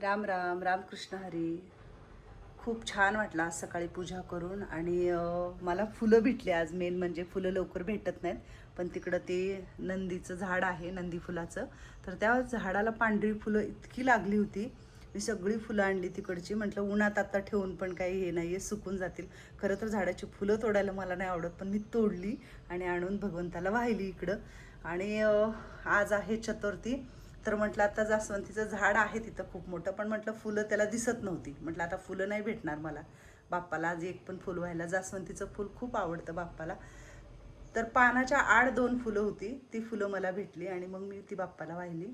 राम राम रामकृष्ण हरी. खूप छान वाटलं आज सकाळी पूजा करून. आणि मला फुलं भेटली आज. मेन म्हणजे फुलं लवकर भेटत नाहीत, पण तिकडं ते नंदीचं झाड आहे, नंदी फुलाचं. तर त्या झाडाला पांढरी फुलं इतकी लागली होती. मी सगळी फुलं आणली तिकडची. म्हटलं उन्हात आता ठेवून पण काही हे नाही आहे, सुकून जातील. खरं तर झाडाची फुलं तोडायला मला नाही आवडत, पण मी तोडली आणि आणून भगवंताला वाहिली इकडं. आणि आज आहे चतुर्थी. तर म्हटलं आता जास्वंदीचं झाड आहे तिथं खूप मोठं, पण म्हटलं फुलं त्याला दिसत नव्हती. म्हटलं आता फुलं नाही भेटणार मला बाप्पाला आज एक पण फुल व्हायला. जास्वंदीचं फुल खूप आवडतं बाप्पाला. तर पानाच्या आड 2 फुलं होती, ती फुलं मला भेटली आणि मग मी ती बाप्पाला वाहिली.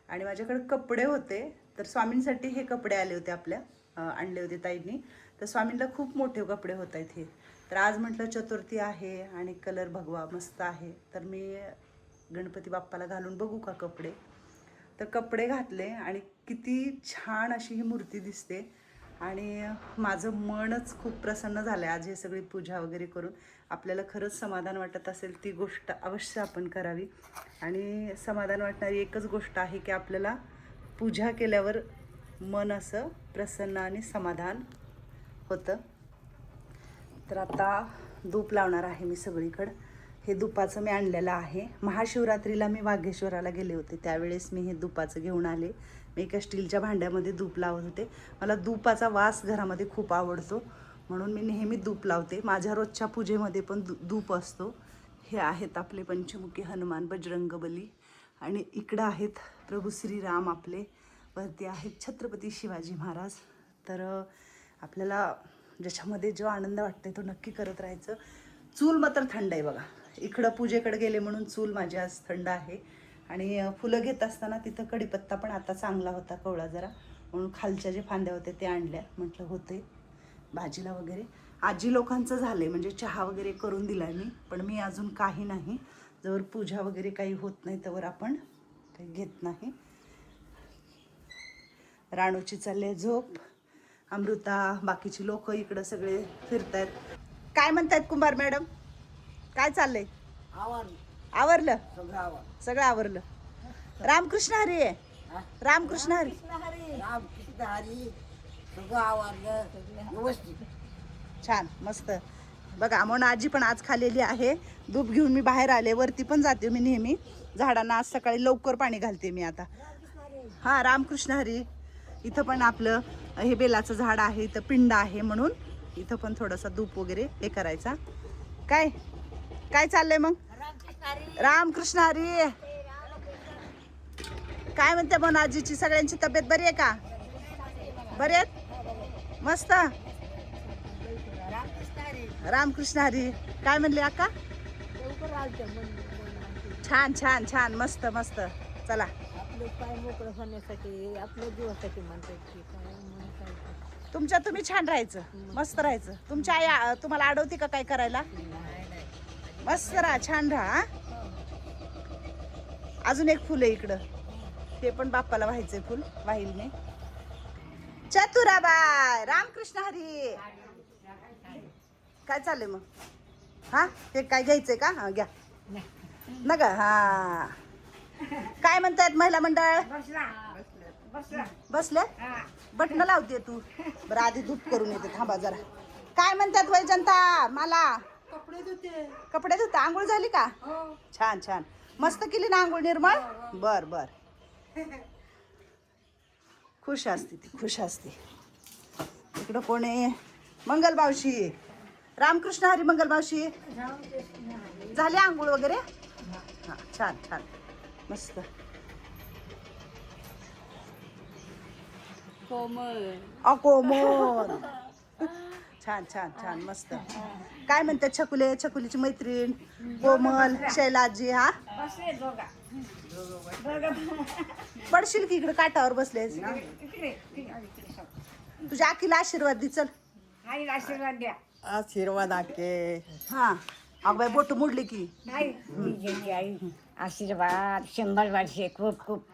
आणि माझ्याकडे कपडे होते, तर स्वामींसाठी हे कपडे आले होते आपल्या, आणले होते ताईंनी. तर स्वामींना खूप मोठे कपडे होत आहेत हे. तर आज म्हटलं चतुर्थी आहे आणि कलर भगवा मस्त आहे, तर मी गणपती बाप्पाला घालून बघू का कपडे. तर कपडे घातले आणि किती छान अशी ही मूर्ती दिसते. आणि माझं मनच खूप प्रसन्न झालं आहे आज हे सगळी पूजा वगैरे करून. आपल्याला खरंच समाधान वाटत असेल ती गोष्ट अवश्य आपण करावी. आणि समाधान वाटणारी एकच गोष्ट आहे की आपल्याला पूजा केल्यावर मन असं प्रसन्न आणि समाधान होतं. तर आता धूप लावणार आहे मी सगळीकडं. हे धुपाचं मी आणलेलं आहे. महाशिवरात्रीला मी वाघेश्वराला गेले होते, त्यावेळेस मी हे धुपाचं घेऊन आले. मी एका स्टीलच्या भांड्यामध्ये धूप लावत होते. मला धुपाचा वास घरामध्ये खूप आवडतो, म्हणून मी नेहमी धूप लावते. माझ्या रोजच्या पूजेमध्ये पण धूप असतो. हे आहेत आपले पंचमुखी हनुमान, बजरंगबली. आणि इकडं आहेत प्रभू श्रीराम आपले. वरती आहेत छत्रपती शिवाजी महाराज. तर आपल्याला ज्याच्यामध्ये जो आनंद वाटते तो नक्की करत राहायचं. चूल मात्र थंड आहे बघा. इकडं पूजेकडे गेले म्हणून चूल माझी आज थंड आहे. आणि फुलं घेत असताना तिथं कढीपत्ता पण आता चांगला होता कवळा जरा, म्हणून खालच्या जे फांद्या होत्या ते आणल्या. म्हटलं होते भाजीला वगैरे. आजी लोकांचं झालं म्हणजे चहा वगैरे करून दिला मी, पण मी अजून काही नाही. जर पूजा वगैरे काही होत नाही त्यावर आपण काही घेत नाही. राणूची चालले झोप. अमृता, बाकीची लोक इकडं सगळे फिरतायत. काय म्हणतायत कुंभार मॅडम, काय चाललंय? आवरलं सगळं आवरलं. रामकृष्ण हरी आहे. रामकृष्ण हरी. छान मस्त बघा. म्हणून आजी पण आज खालेली आहे. दूध घेऊन मी बाहेर आले. वरती पण जाते मी नेहमी झाडांना. आज सकाळी लवकर पाणी घालते मी आता. हां रामकृष्ण हरी. इथं पण आपलं हे बेलाचं झाड आहे, इथं पिंड आहे, म्हणून इथं पण थोडासा धूप वगैरे हे करायचा. काय काय चाललंय मग? रामकृष्ण हरी. काय म्हणते मग आजीची सगळ्यांची तब्येत बरी आहे का? बरी आहेत मस्त. रामकृष्ण हरी. काय म्हणले अक्का? छान छान छान मस्त मस्त. चला आपले पाय मोकळं होण्यासाठी, आपल्या जीवासाठी म्हणतात. तुमच्या तुम्ही छान राहायचं, मस्त राहायचं. तुमच्या आई तुम्हाला अडवते का काय करायला? मस्त राहा, छान राहा. अजून एक फुल आहे इकडं, ते पण बाप्पाला व्हायचंय फुल, वाहिल मी. चतुराबाई. रामकृष्ण हरी. काय चाललंय मग? हा हे काय घ्यायचंय का? हा घ्या ना ग. हा काय म्हणतायत महिला मंडळ? बसले. बटणं लावते तू. बरं आधी धूप करून येते, थांबा जरा. काय म्हणतात वय जनता? मला कपडे धुते. आंघोळ झाली का? छान छान मस्त केली ना आंघोळ निर्मळ. बर बर. खुश असते ती, खुश असते. इकडं कोण आहे? मंगलबावशी. रामकृष्ण हरी. मंगलबावशी झाली आंघोळ वगैरे? हा छान छान मस्त. कोमल. छान छान छान मस्त. काय म्हणतात छकुले? छकुलीची मैत्रीण कोमल, शैलाजी. हा पडशील की इकडे काठावर बसले. तुझ्या आखीला आशीर्वाद दे. चल आशीर्वाद द्या. आशीर्वाद आके. हा अग बाई बोट मोडली की. आई आशीर्वाद 100 वर्षे. खूप खूप.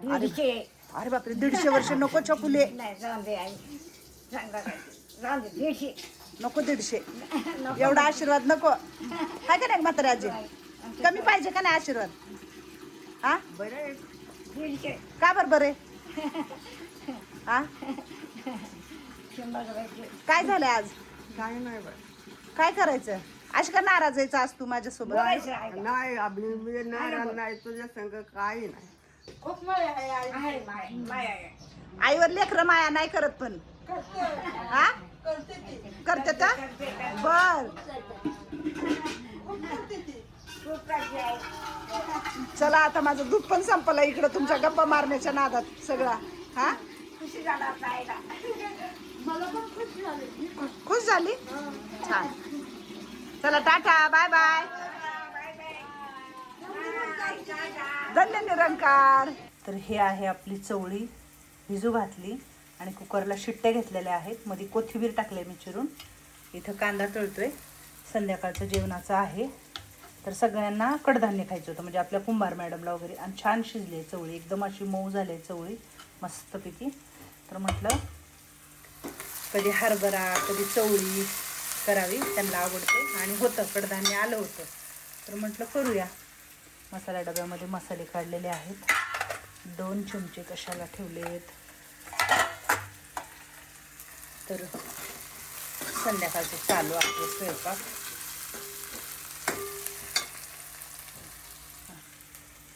दीडशे. अरे बापरे 150 वर्ष नको छकुले. नाही जाऊन दे आई. जाऊन दे 150. नको 150. एवढा आशीर्वाद नको. काय का नाही म्हातारे आजी? कमी पाहिजे का नाही आशीर्वाद? हा बरं 150. का बरं बरे? हा काय झालंय आज? काय नाही बाई. काय करायचं? अशी का नाराज यायचं आज तू माझ्यासोबत? नाही आपली मी नाराज नाही तुझ्या संग काही नाही. खूप माया आहे आईवर लेकरं माया नाही करत पण हा करते का बर. चला आता माझं दूध पण संपलं इकडं तुमच्या गप्पा मारण्याच्या नादात सगळा. हा खुश झाली छान. चला टाटा बाय बाय. धन्य निरंकार. तर हे आहे आपली चवळी भिजू घातली आणि कुकरला शिट्ट्या घेतलेल्या आहेत. मध्ये कोथिंबीर टाकले मी चिरून. इथं कांदा तळतोय. संध्याकाळचं जेवणाचं आहे. तर सगळ्यांना कडधान्य खायचं होतं म्हणजे आपल्या कुंभार मॅडमला वगैरे. आणि छान शिजली आहे चवळी एकदम अशी मऊ झाली आहे चवळी मस्तपैकी. तर म्हटलं कधी हरभरा कधी चवळी करावी त्यांना आवडते आणि होतं कडधान्य आलं होतं तर म्हटलं करूया. मसाला डब्यामध्ये मसाले काढलेले आहेत. 2 चमचे कशाला ठेवलेत. तर संध्याकाळचं चालू आहे स्वयंपाक.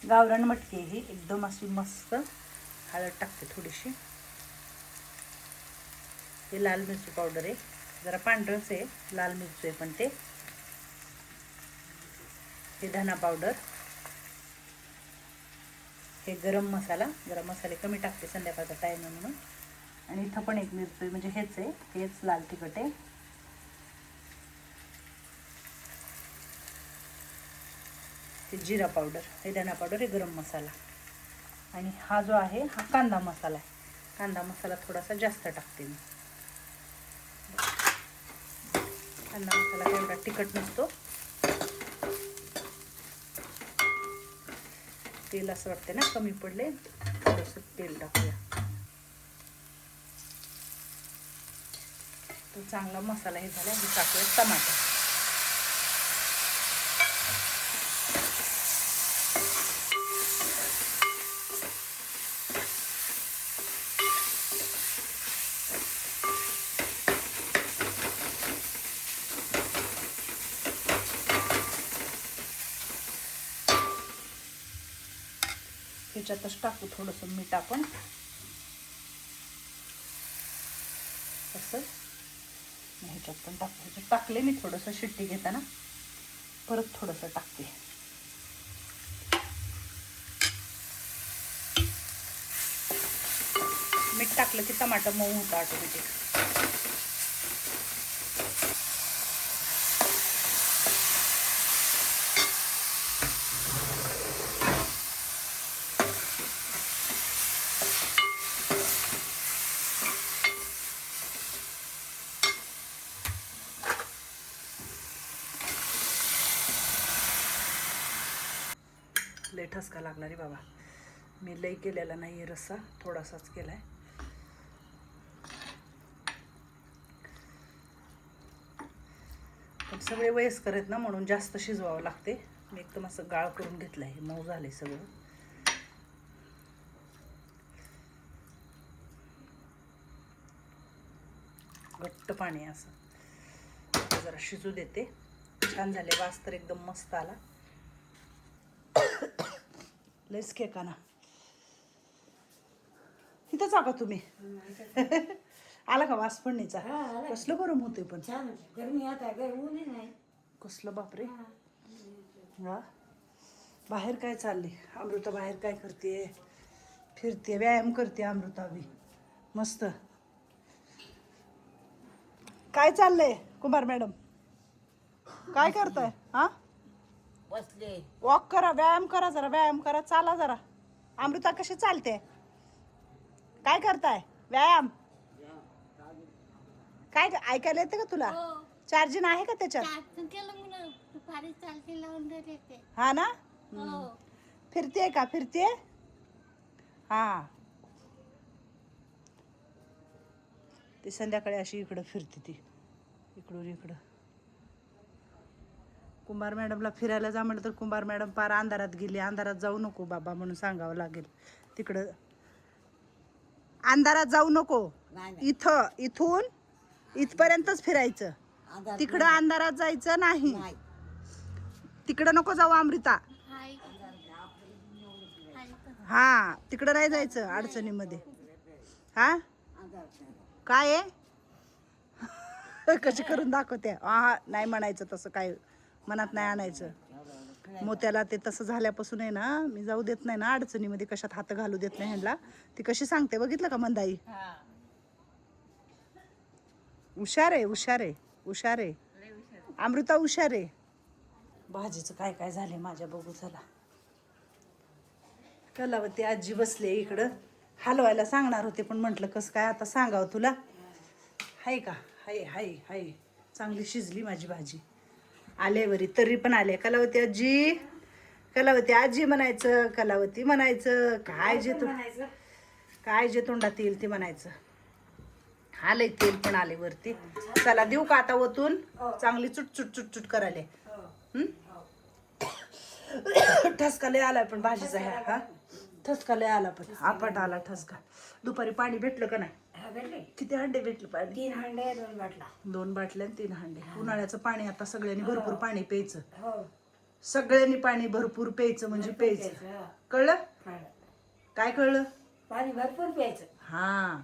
गावरान मटकी ही एकदम अशी मस्त. हळद टाकते थोडीशी. हे लाल मिरची पावडर आहे जरा पांढरच आहे लाल मिरची आहे पण ते. हे धना पावडर. हे गरम मसाला जरा मसाले कमी टाकते संध्याकाळचा टाईम आहे म्हणून. आणि इथं पण एक मिरची म्हणजे हेच आहे हेच लाल तिखट आहे. हे जिरा पावडर हे धना पावडर हे गरम मसाला. आणि हा जो आहे हा कांदा मसाला आहे. कांदा मसाला थोडासा जास्त टाकते मी. कांदा मसाला काही एवढा तिखट नसतो. तेल असं वाटते ना कमी पडले थोडंसं तेल टाकूया. तो चांगला मसाला हे झाला की टाकूया टमाटर. ह्याच्यातच टाकू थोडंसं मीठ आपण असं. ह्याच्यात पण टाकू. ह्याच्यात टाकले मी थोडंसं शिट्टी घेताना परत थोडंसं टाकते. मीठ टाकलं की टमाटर मऊ होतं ऑटोमॅटिक. लय ठसका लागला रे बाबा. मी लय केलेला नाही आहे रस्सा थोडासाच केला आहे. पण सगळे वयस्कर आहेत ना म्हणून जास्त शिजवावं लागते. मी एकदम असं गाळ करून घेतलं आहे मऊ झाले सगळं. घट्ट पाणी असं जरा शिजू देते. छान झाले वास तर एकदम मस्त आला. लयच केका ना इथं का तुम्ही आला का वास फडणीचा? कसलं गरम होते पण कसलं बापरे. हा बाहेर काय चालले अमृता? बाहेर काय करते? फिरते व्यायाम करते अमृता बी मस्त. काय चाललंय कुमार मॅडम? काय करताय? हा बसले. वॉक करा व्यायाम करा जरा व्यायाम करा चाला जरा. अमृता कशी चालते? काय करताय व्यायाम? काय ऐकायला येते का तुला? चार्जिंग आहे का त्याच्यात? हा ना. फिरते का? फिरते हा. ती संध्याकाळी अशी इकडं फिरते ती इकडून इकडं. कुंभार मॅडमला फिरायला जा म्हटलं तर कुंभार मॅडम पार अंधारात गेली. अंधारात जाऊ नको बाबा म्हणून सांगावं लागेल. तिकडं अंधारात जाऊ नको. नाही इथून इथपर्यंतच फिरायचं. अंधारात तिकडं अंधारात जायचं नाही. नाही. तिकडं नको जाऊ अमृता. हा तिकडं नाही जायचं अडचणीमध्ये. हा काय आहे कशी करून दाखवते. हा नाही म्हणायचं तसं, काय मनात नाही आणायचं. मोत्याला ते तसं झाल्यापासून आहे ना, मी जाऊ देत नाही ना अडचणीमध्ये, कशात हात घालू देत नाही ह्यांना. ती कशी सांगते बघितलं का मंदाई. हुशार आहे हुशार आहे हुशार आहे अमृता, हुशार आहे. भाजीचं काय काय झालंय माझ्या, बघू चला. कलावती आजी बसले इकडं, हलवायला सांगणार होते पण म्हटलं कसं काय आता सांगावं तुला. हाय का, हाय हाय हाय, चांगली शिजली माझी भाजी. आले वरी तरी पण आले. कलावती आजी, कलावती आजी म्हणायचं, कलावती म्हणायचं, काय जे तोंडात येईल ते म्हणायचं. आले तेल पण आले वरती. चला देऊ का आता ओतून. चांगली चुटचुट चुटचुट करायले. ठसका लय आलाय पण भाजीचा ह्या. हा ठसका लय आला पण आपट आला ठसका. दुपारी पाणी भेटलं का नाही. किती हंडे भेटले पाणी. 3 हंडे 2 बाटला. 2 बाटल्या 3 हंडे. उन्हाळ्याचं पाणी आता सगळ्यांनी भरपूर पाणी प्यायचं. सगळ्यांनी पाणी भरपूर प्यायचं म्हणजे प्यायचं. कळलं काय कळलं. पाणी भरपूर प्यायचं. हा